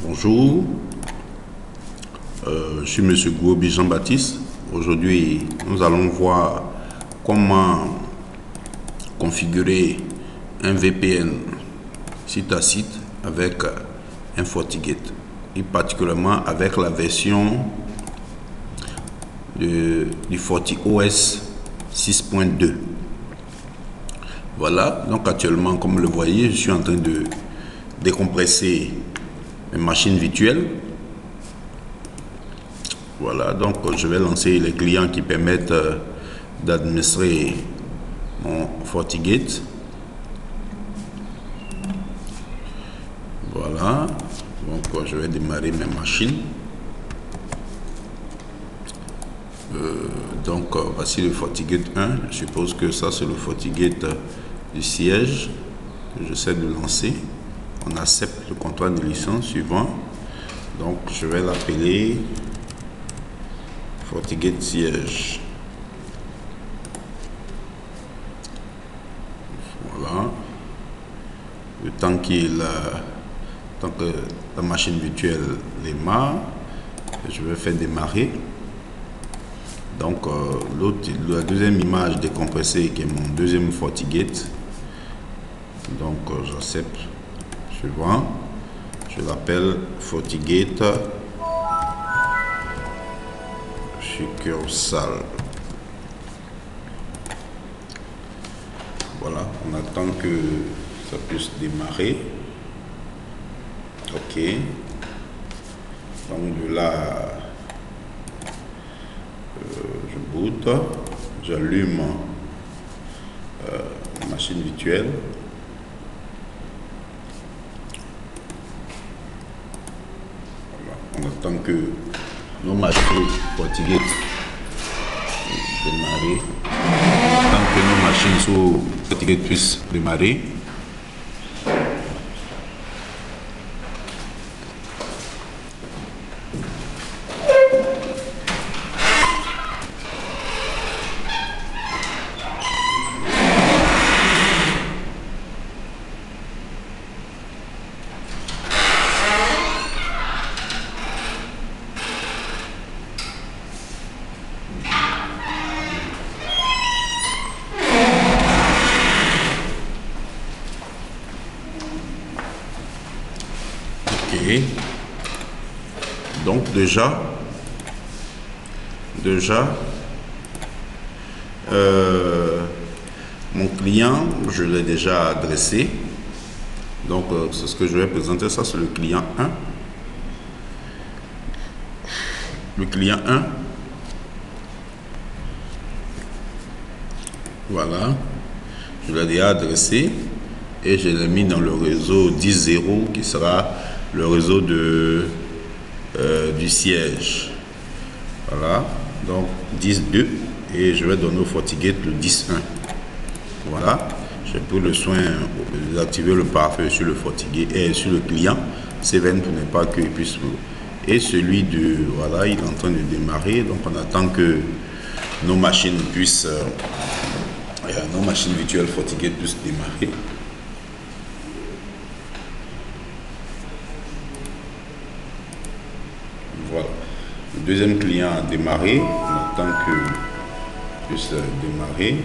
Bonjour, je suis M. Gouobi Jean-Baptiste. Aujourd'hui, nous allons voir comment configurer un VPN site à site avec un FortiGate et particulièrement avec la version du FortiOS 6.2. Voilà, donc actuellement, comme vous le voyez, je suis en train de décompresser mes machines virtuelles. Voilà, donc je vais lancer les clients qui permettent d'administrer mon FortiGate. Voilà, donc je vais démarrer mes machines. Voici le FortiGate 1. Je suppose que ça c'est le FortiGate du siège que j'essaie de lancer. On accepte le contrat de licence suivant. Donc je vais l'appeler FortiGate siège. Voilà. Le temps que la machine virtuelle démarre, je vais faire démarrer. Donc la deuxième image décompressée qui est mon deuxième FortiGate. Donc j'accepte. Suivant, je l'appelle FortiGate succursale. Voilà, on attend que ça puisse démarrer. Ok. Donc de là, je boot, j'allume ma machine virtuelle. On attend que nos machines FortiGate démarrer. Tant que nos machines sous FortiGate puissent démarrer. Ok. Donc déjà mon client, je l'ai déjà adressé. Donc c'est ce que je vais présenter. Ça c'est le client 1. Le client 1. Voilà. Je l'ai déjà adressé et je l'ai mis dans le réseau 10.0 qui sera le réseau du siège. Voilà, donc 10.2 et je vais donner au FortiGate le 10.1. Voilà, j'ai pris le soin d'activer le pare-feu sur le FortiGate et sur le client C20 pour ne pas qu'il puisse. Et celui de, voilà, il est en train de démarrer, donc on attend que nos machines puissent, nos machines virtuelles FortiGate puissent démarrer. Voilà, le deuxième client a démarré, on attend que puisse démarrer.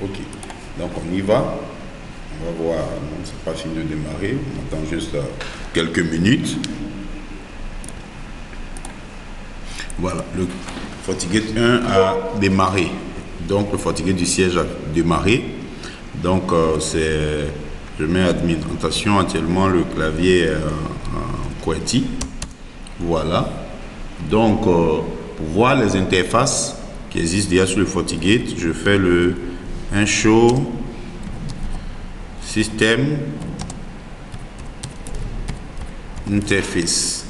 Ok, donc on y va. On va voir, non, c'est pas fini de démarrer, on attend juste quelques minutes. Voilà, le FortiGate 1 a démarré, donc le FortiGate du siège a démarré. Donc je mets admin. Attention, actuellement le clavier en QWERTY. Voilà. Donc pour voir les interfaces qui existent déjà sur le FortiGate, je fais un show système interface.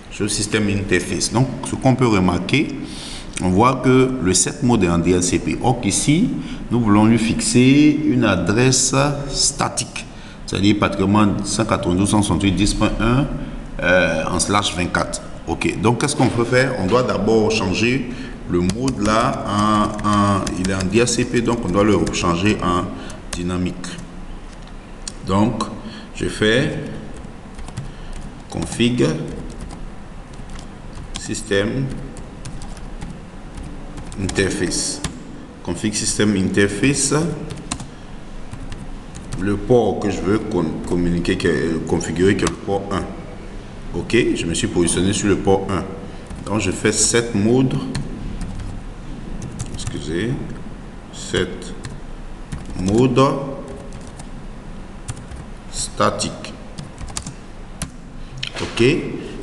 Show système interface. Donc ce qu'on peut remarquer, on voit que le set mode est en DHCP. Or ici, nous voulons lui fixer une adresse statique, c'est-à-dire particulièrement 192.168.10.1 en /24. Ok, donc qu'est-ce qu'on peut faire? On doit d'abord changer le mode là, il est en DHCP, donc on doit le changer en dynamique. Donc, je fais config système interface. Config système interface. Le port que je veux communiquer, configurer, que le port 1. Ok, je me suis positionné sur le port 1. Donc je fais set mode. Excusez. Set mode statique. Ok,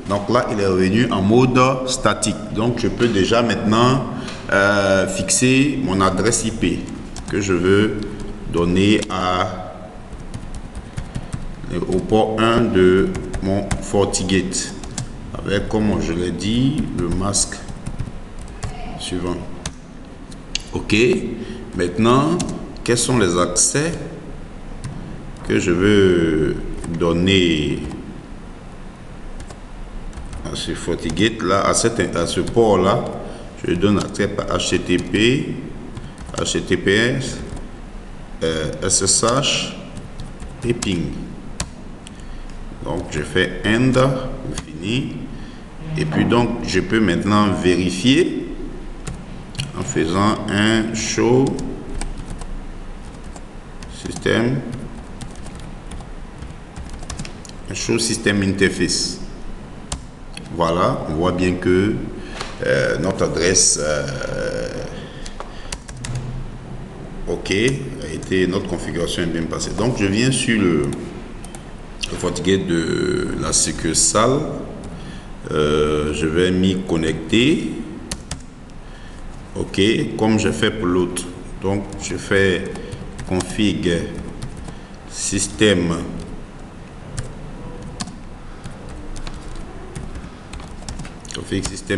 donc là il est revenu en mode statique. Donc je peux déjà maintenant fixer mon adresse IP que je veux donner au port 1 de mon FortiGate avec, comme je l'ai dit, le masque suivant. Ok, maintenant quels sont les accès que je veux donner à ce FortiGate là, à ce port là? Je donne accès par HTTP, HTTPS, SSH et ping. Donc je fais end, fini, et puis donc je peux maintenant vérifier en faisant un show system interface. Voilà, on voit bien que notre adresse OK a été, notre configuration est bien passée. Donc je viens sur le FortiGate de la succursale, je vais m'y connecter. Ok, comme je fais pour l'autre. Donc je fais config système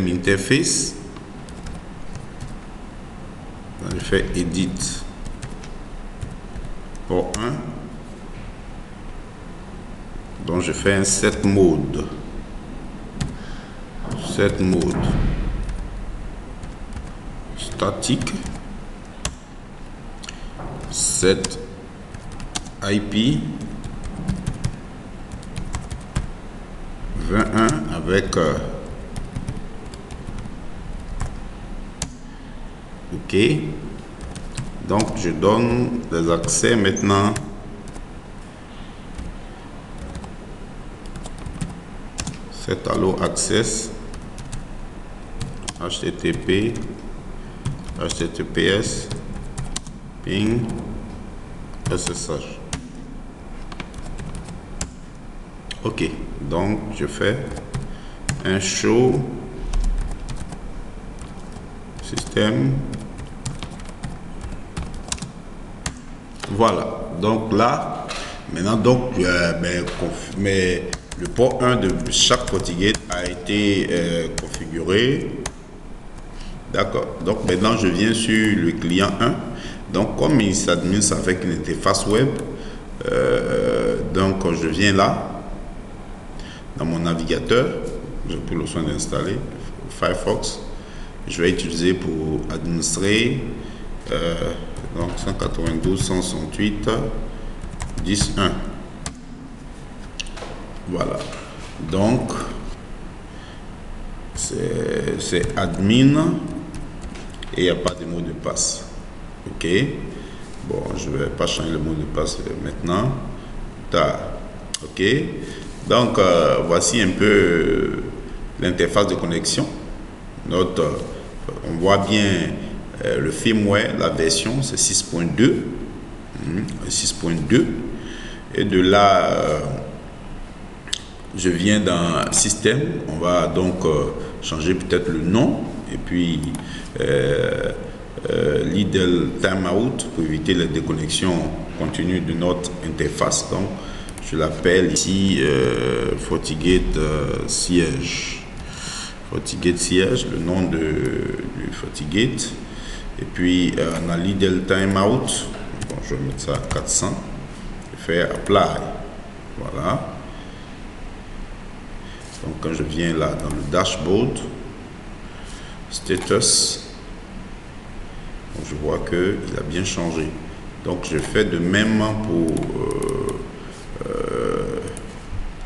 interface. Je fais edit port 1. Donc je fais un set mode. Statique. Set IP 21 avec OK. Donc je donne des accès maintenant. Set allow access HTTP, HTTPS, ping, SSH. OK, donc je fais un show système. Voilà, donc là maintenant donc mais le port 1 de chaque FortiGate a été configuré. D'accord, donc maintenant je viens sur le client 1. Donc comme il s'administre avec une interface web, donc je viens là dans mon navigateur, j'ai pris le soin d'installer Firefox. Je vais utiliser pour administrer donc 192.168.10.1. Voilà, donc c'est admin et il n'y a pas de mot de passe. Ok, bon, je vais pas changer le mot de passe maintenant. Ok, donc voici un peu l'interface de connexion. On voit bien le firmware, la version c'est 6.2. 6.2 et de là je viens dans système, on va donc changer peut-être le nom et puis l'idle timeout pour éviter les déconnexions continues de notre interface. Donc je l'appelle ici FortiGate siège. FortiGate siège, le nom du FortiGate. Et puis on a l'idle timeout. Bon, je vais mettre ça à 400. Je fais apply. Voilà. Donc quand je viens là dans le dashboard, status, Donc, je vois qu'il a bien changé. Donc je fais de même pour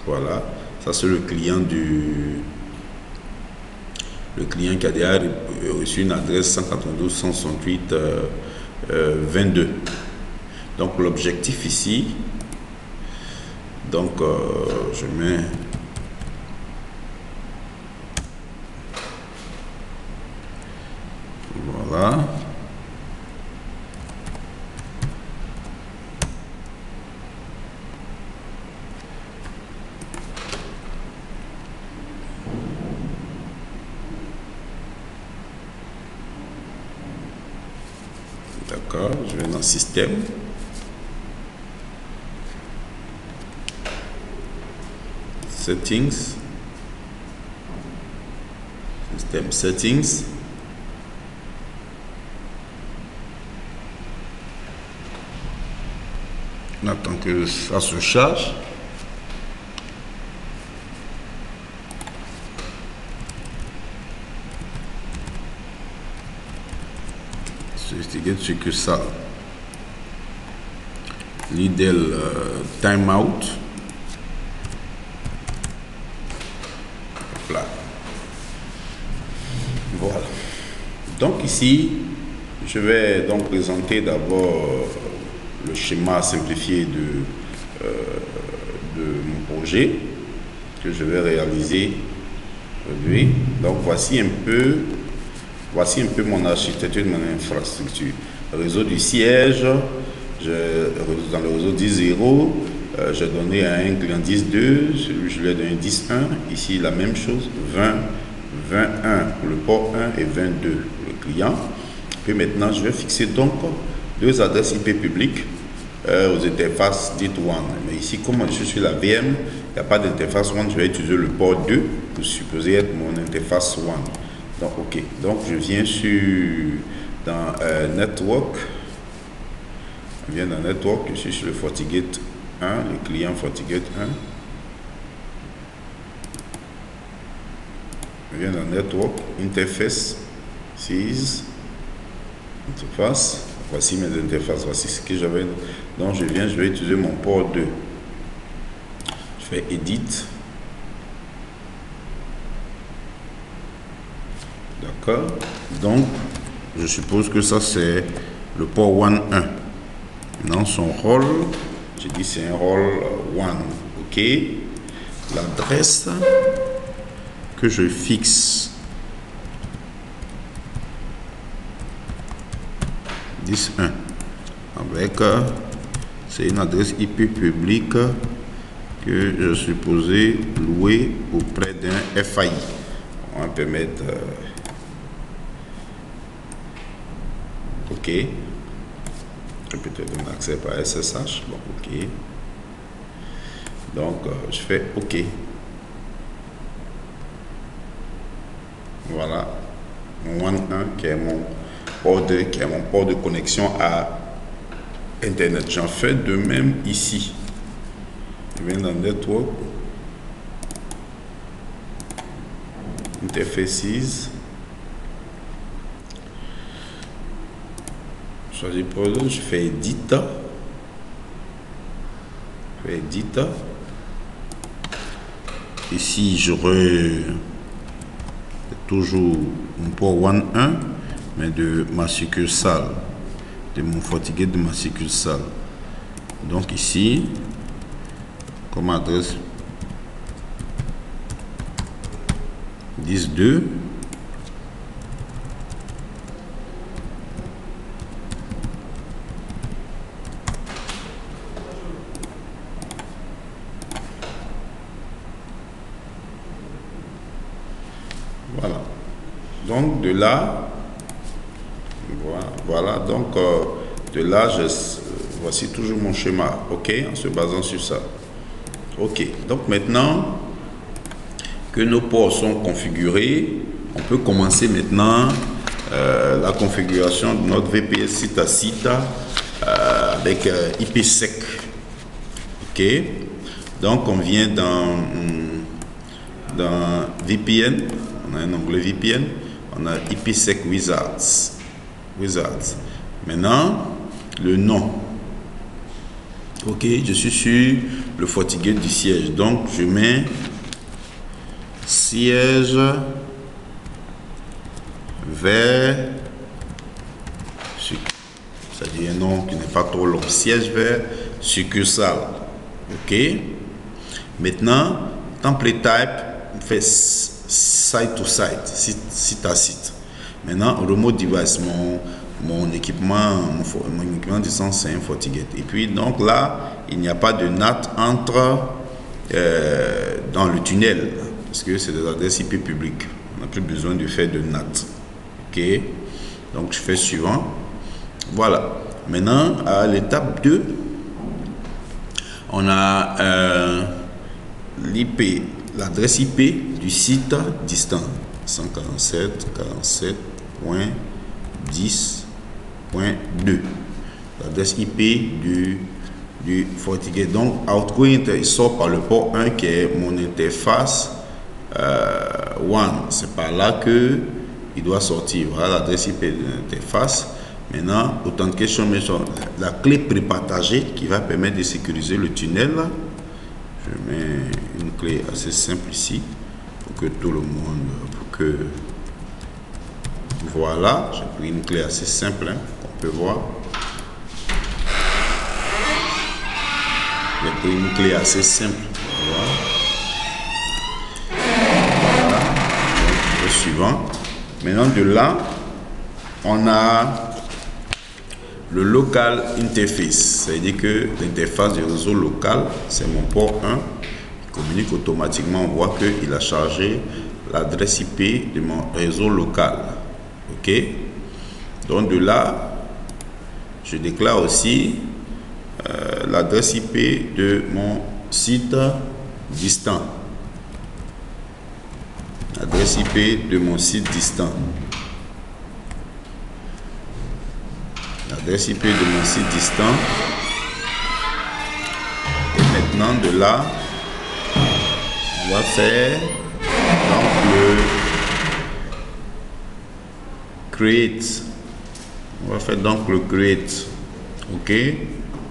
voilà, ça c'est le client qui a déjà reçu une adresse 192.168.22. Donc l'objectif ici, donc je mets voilà. D'accord, je vais dans système. Settings. Système settings. On attend que ça se charge. C'est que ça. Lidl timeout. Voilà. Voilà. Donc ici, je vais donc présenter d'abord le schéma simplifié de mon projet que je vais réaliser aujourd'hui. Donc voici un peu mon architecture de mon infrastructure. Le réseau du siège, dans le réseau 10.0, j'ai donné à un client 10.2, celui je lui ai donné 10.1. Ici la même chose, 20, 21 pour le port 1 et 22 pour le client. Puis maintenant je vais fixer donc deux adresses IP publiques aux interfaces dites WAN. Mais ici, comme je suis sur la VM, il n'y a pas d'interface WAN, je vais utiliser le port 2 pour supposer être mon interface WAN. Donc, ok. Donc, je viens dans Network. Je viens dans Network, je suis sur le FortiGate 1, le client FortiGate 1. Je viens dans Network, Interface, Seize, Interface. Voici mes interfaces, voici ce que j'avais. Donc, je vais utiliser mon port 2. Je fais Edit. D'accord. Donc, je suppose que ça, c'est le port 1.1. Maintenant, son rôle, j'ai dit c'est un rôle 1. OK. L'adresse que je fixe, 10.1, avec, c'est une adresse IP publique que je suis supposé louer auprès d'un FAI. On va permettre... OK. Je peux te donner accès par SSH. Bon, OK. Donc, je fais OK. Voilà. Mon 1.1 qui est mon port de connexion à Internet. J'en fais de même ici. Je viens dans Network. Interfaces. Choisis produit, je fais Edit. Ici, j'aurai toujours mon port 1.1, mais de ma succursale, de mon FortiGate de ma succursale. Donc ici, comme adresse 10.2. Voilà. Donc de là, voilà. Donc de là, voici toujours mon schéma. OK, en se basant sur ça. OK. Donc maintenant que nos ports sont configurés, on peut commencer maintenant la configuration de notre VPS site à site avec IPsec. OK. Donc on vient dans VPN. On a un onglet VPN, on a IPsec Wizards. Wizards. Maintenant, le nom. Ok, je suis sur le FortiGate du siège. Donc, je mets siège vers, c'est-à-dire un nom qui n'est pas trop long, siège vers succursale. Ok. Maintenant, template type fait site to site, site à site. Maintenant, remote device, mon équipement de distance, c'est un FortiGate. Et puis, donc là, il n'y a pas de NAT entre dans le tunnel, parce que c'est des adresses IP publiques. On n'a plus besoin de faire de NAT. Ok. Donc, je fais suivant. Voilà. Maintenant, à l'étape 2, on a l'IP, l'adresse IP du site distant 147.10.2, l'adresse IP du FortiGate. Donc outgoing, il sort par le port 1 qui est mon interface WAN. C'est par là que il doit sortir. Voilà l'adresse IP de l'interface. Maintenant, authentication method, la clé prépartagée qui va permettre de sécuriser le tunnel. Je mets une clé assez simple ici pour que tout le monde, voilà, j'ai pris une clé assez simple, qu'on peut voir. J'ai pris une clé assez simple. Voilà. Donc, le suivant. Maintenant, de là, on a le local interface, c'est-à-dire que l'interface du réseau local, c'est mon port 1 qui communique automatiquement. On voit qu'il a chargé l'adresse IP de mon réseau local. Ok. Donc de là, je déclare aussi l'adresse IP de mon site distant. L'adresse IP de mon site distant. L'adresse IP de mon site distant. Et maintenant de là, on va faire donc le create. On va faire donc le create. Ok,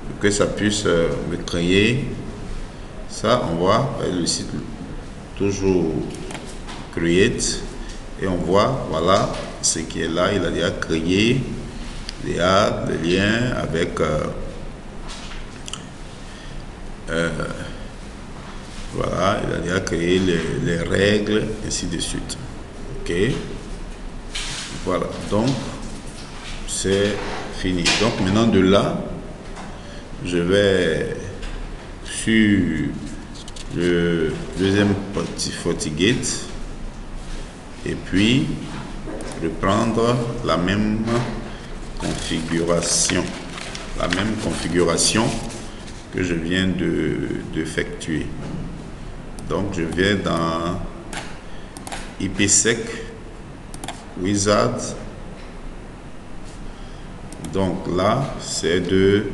pour que ça puisse me créer ça. On voit le site toujours create et on voit voilà ce qui est là. Il a déjà créé. Il y a le lien avec voilà, il a déjà créé les règles, ainsi de suite. Ok, voilà, donc c'est fini. Donc maintenant de là, je vais sur le deuxième petit FortiGate et puis reprendre la même configuration, que je viens d'effectuer. Donc je viens dans IPsec Wizard. Donc là c'est de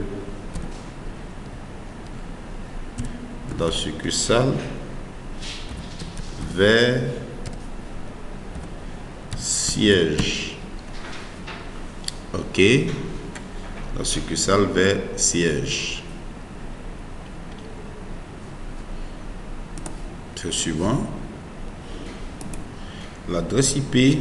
dans succursale vers siège. Ok, la succursale vers siège. C'est suivant. L'adresse IP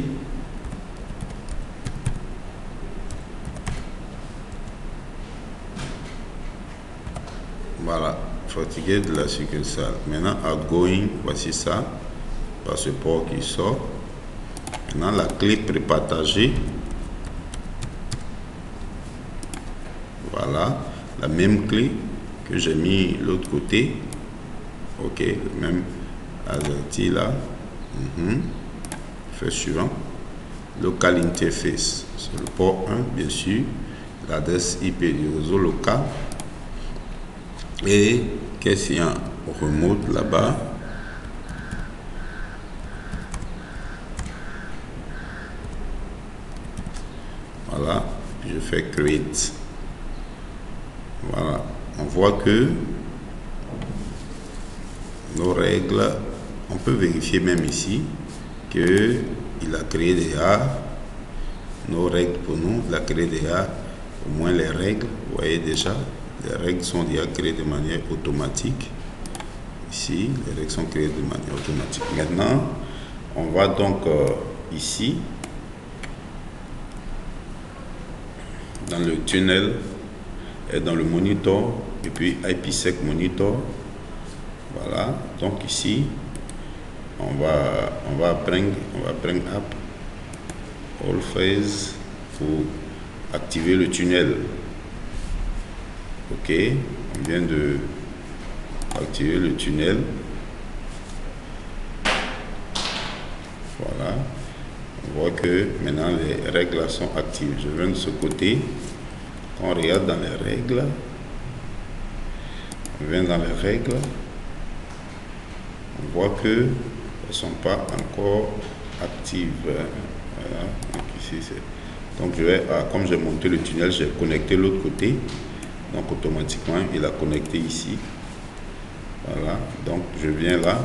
voilà, FortiGate de la succursale. Maintenant, outgoing, voici ça, par ce port qui sort. Maintenant, la clé prépartagée. Voilà, la même clé que j'ai mis l'autre côté. Ok, le même AZT là. Fait suivant. Local interface. C'est le port 1, bien sûr. L'adresse IP du réseau local. Et qu'est-ce qu'il y a en remote là-bas? Voilà, je fais create. Voilà, on voit que nos règles, on peut vérifier même ici que il a créé déjà nos règles pour nous. La créer déjà, au moins les règles, vous voyez déjà, les règles sont déjà créées de manière automatique. Ici, les règles sont créées de manière automatique. Maintenant, on va donc ici, dans le tunnel et dans le monitor, et puis IPsec monitor. Voilà, donc ici, on va prendre app all phase pour activer le tunnel. Ok, on vient de activer le tunnel. Voilà, on voit que maintenant les règles sont actives. Je viens de ce côté. Quand on regarde dans les règles, on vient dans les règles, on voit que elles ne sont pas encore actives. Voilà, donc ici c'est. Donc je vais, comme j'ai monté le tunnel, j'ai connecté l'autre côté. Donc automatiquement il a connecté ici. Voilà, donc je viens là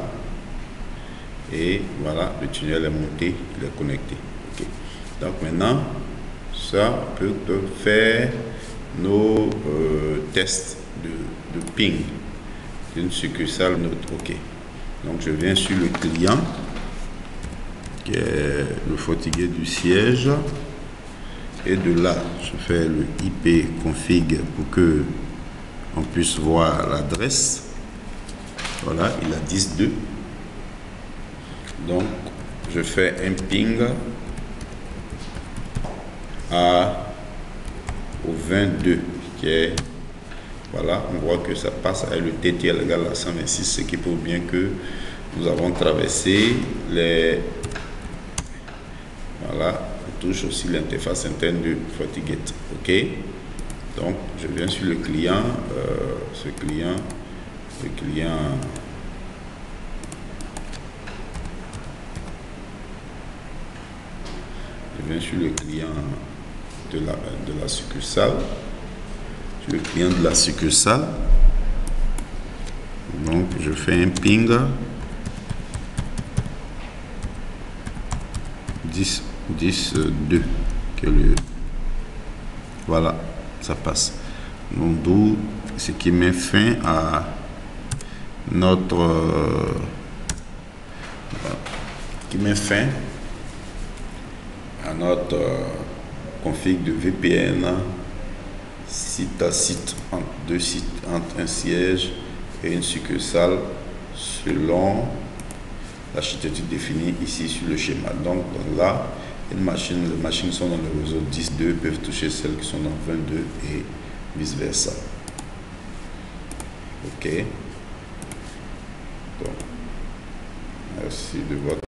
et voilà, le tunnel est monté, il est connecté. Okay. Donc maintenant, ça peut faire nos tests de ping d'une succursale autre. Ok, donc je viens sur le client qui est le FortiGate du siège et de là je fais le IP config pour que on puisse voir l'adresse. Voilà, il a 10.2. Donc je fais un ping au 22 qui est, voilà, on voit que ça passe avec le TTL égal à 126, ce qui prouve bien que nous avons traversé les, voilà, on touche aussi l'interface interne du FortiGate. Ok, donc je viens sur le client, je viens sur le client de la succursale, sur le client de la succursale. Donc je fais un ping 10.2 que le, voilà, ça passe. Donc d'où ce qui met fin à notre config de VPN site à site, entre deux sites, entre un siège et une succursale selon l'architecture définie ici sur le schéma. Donc là, les machines sont dans le réseau 10.2 peuvent toucher celles qui sont dans 22 et vice versa. Ok, donc merci de votre